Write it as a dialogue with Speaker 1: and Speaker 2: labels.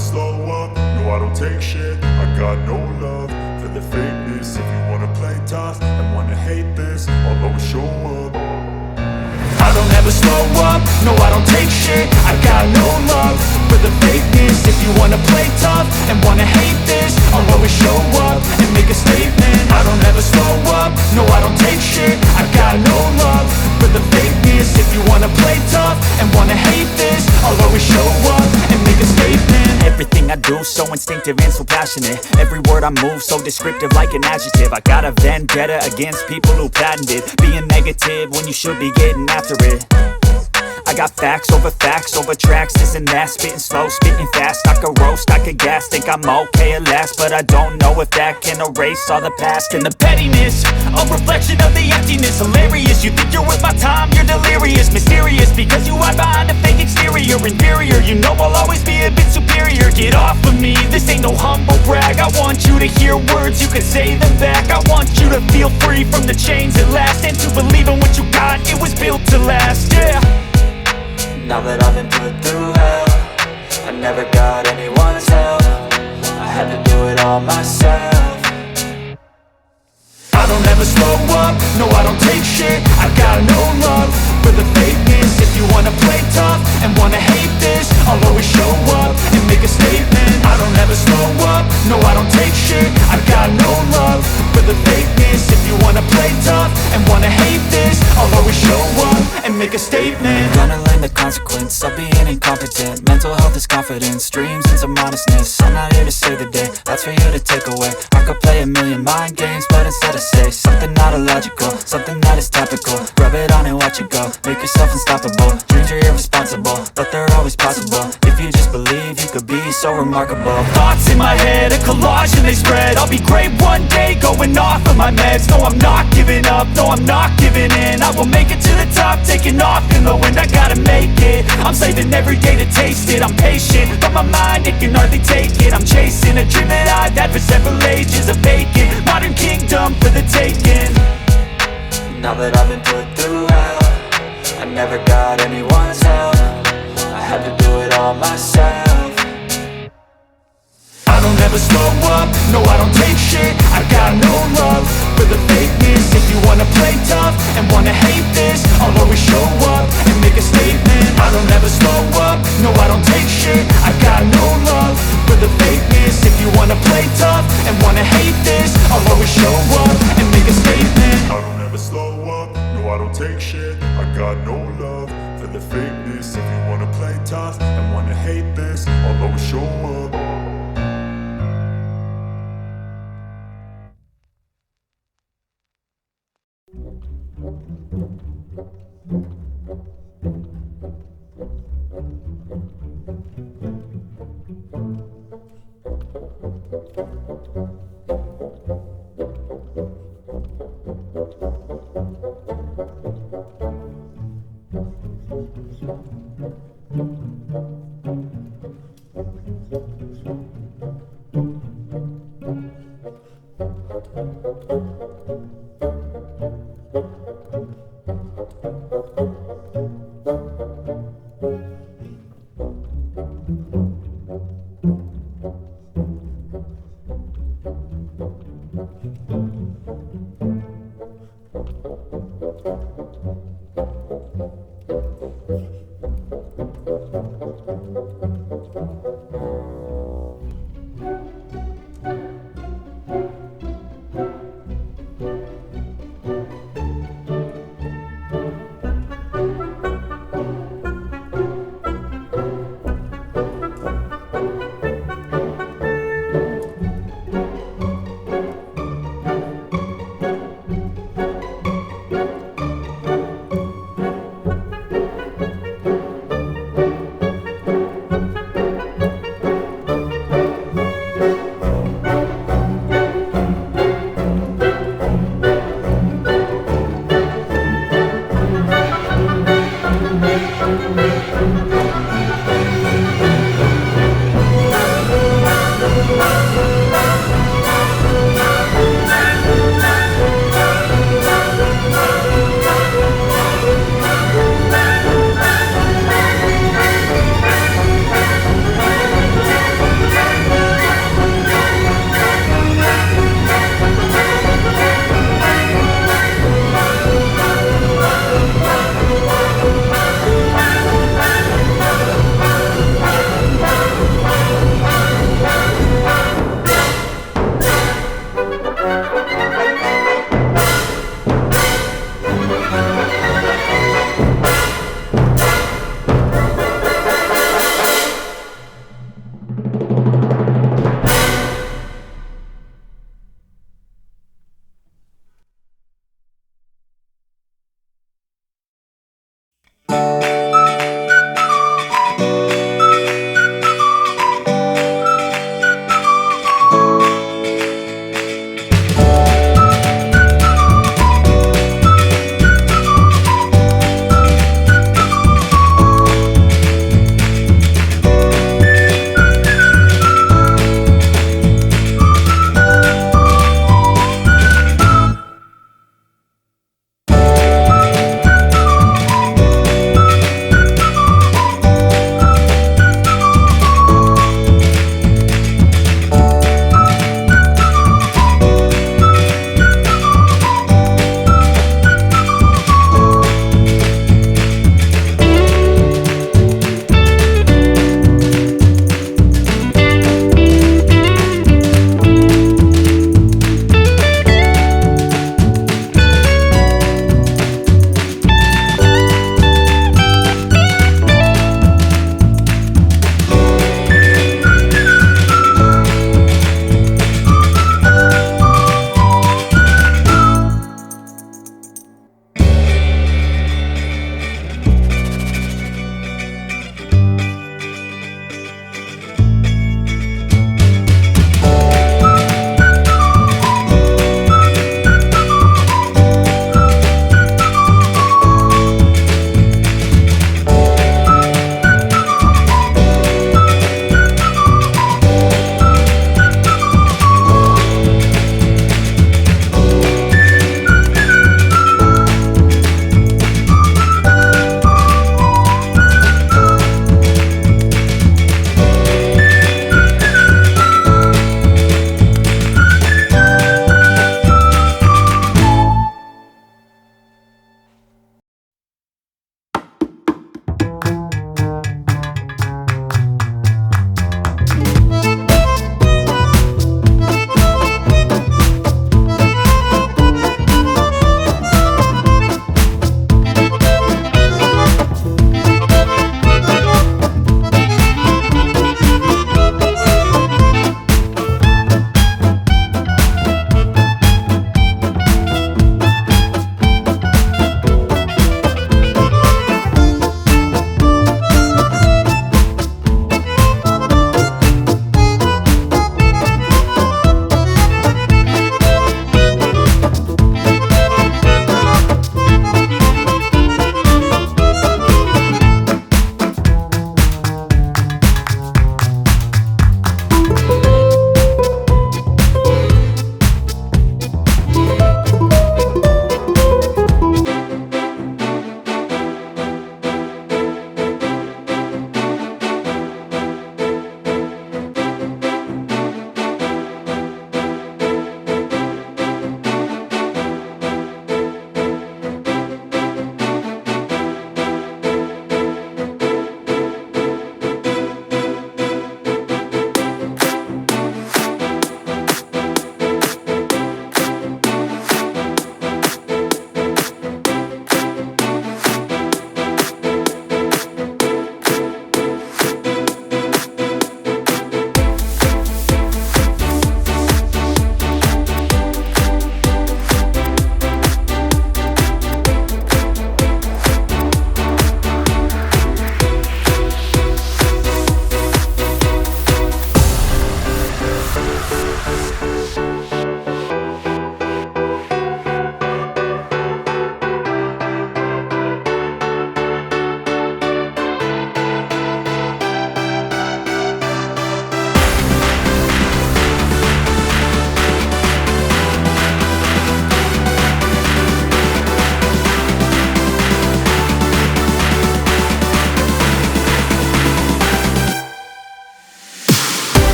Speaker 1: slow up, no I don't take shit. I got no love for the fakeness. If you wanna play tough and wanna hate this, I'll always show up. I don't ever slow up, no I don't take shit. I got no love for the fakeness. If you wanna play tough and wanna hate this, I'll always show up and make a statement. I don't ever slow up, no I don't take shit. I got no love for the fakeness. If you wanna play tough and wanna hate this, I'll always show up and make a statement.
Speaker 2: Everything I do so instinctive and so passionate. Every word I move so descriptive like an adjective. I got a vendetta against people who patented being negative when you should be getting after it. I got facts over tracks, this and that. Spitting slow, spitting fast, I could roast, I could gas. Think I'm okay at last, but I don't know if that can erase all the past. And the pettiness, a reflection of the emptiness. Hilarious, you think you're worth my time, you're delirious. Mysterious, because you hide behind a fake exterior. Inferior, you know I'll always be a bit superior. Get off of me, this ain't no humble brag. I want you to hear words, you can say them back. I want you to feel free from the chains at last, and to believe in what you got, it was built to last, yeah.
Speaker 3: Now that I've been put through hell, I never got anyone's help. I had to do it all myself.
Speaker 1: I don't ever slow up, no I don't take shit. I got no love for the fakeness. If you wanna play tough and wanna hate this, I'll always show up and make a statement. I don't ever slow up, no I don't take shit. I got no love for the fakeness. If you wanna play tough and wanna hate this, I'll always show up and make a statement.
Speaker 3: Gonna learn the consequence of being incompetent. Mental health is confidence, dreams and some modestness. I'm not here to save the day, that's for you to take away. I could play a million mind games, but instead I say something not illogical, something that is topical. Rub it on and watch it go, make yourself unstoppable. Dreams are irresponsible, but they're always possible. If you just believe, you could be so remarkable.
Speaker 2: Thoughts in my head, a collage and they spread. I'll be great one day, going off of my meds. No, I'm not giving up, no, I'm not giving in. I will make it to the top, taking off in the wind. I gotta make it, I'm saving every day to taste it. I'm patient, but my mind, it can hardly take it. I'm chasing a dream that I've had for several ages. A vacant, modern kingdom for the taking.
Speaker 3: Now that I've been put through hell, I never got anyone's help. I had to do it all myself.
Speaker 1: I don't ever slow up, no I don't take shit. I got no love for the fakeness. If you wanna play tough and wanna hate this, I'll always show up and make a statement. I don't ever slow up, no I don't take shit. I got no love for the fakeness. If you wanna play tough and wanna hate this, I'll always show up and make a statement. I don't ever slow up, no I don't take shit. I got no love for the fakeness. If you wanna play tough and wanna hate this, I'll always show up.